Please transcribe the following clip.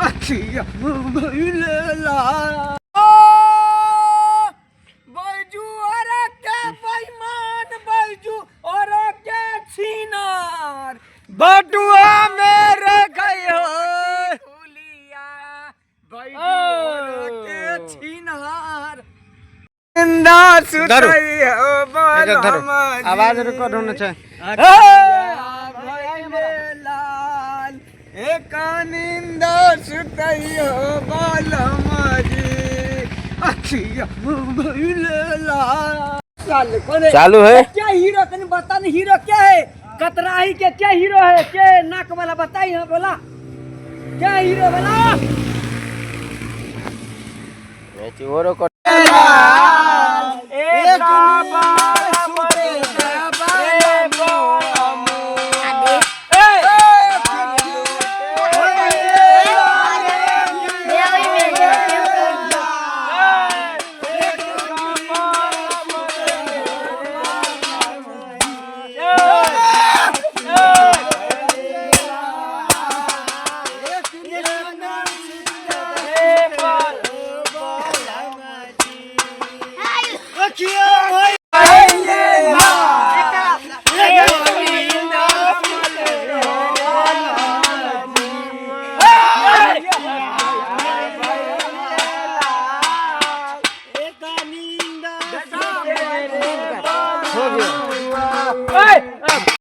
अखिया भइलेला बैजू और के बेईमान बैजू और के छीनार बटुआ मेरे गयो खुलिया बैजू और के छीनार जिंदा सुतई हो बोल हमारी आवाज रिकॉर्ड होना चाहिए। लाल एक निंदा सुतई हो बोल हमारी अखिया भइलेला चालू है। क्या हीरो तने बता नहीं हीरो क्या है कतराही के क्या हीरो है के नाक वाला बताई है बोला क्या हीरो बोला चोरो को एक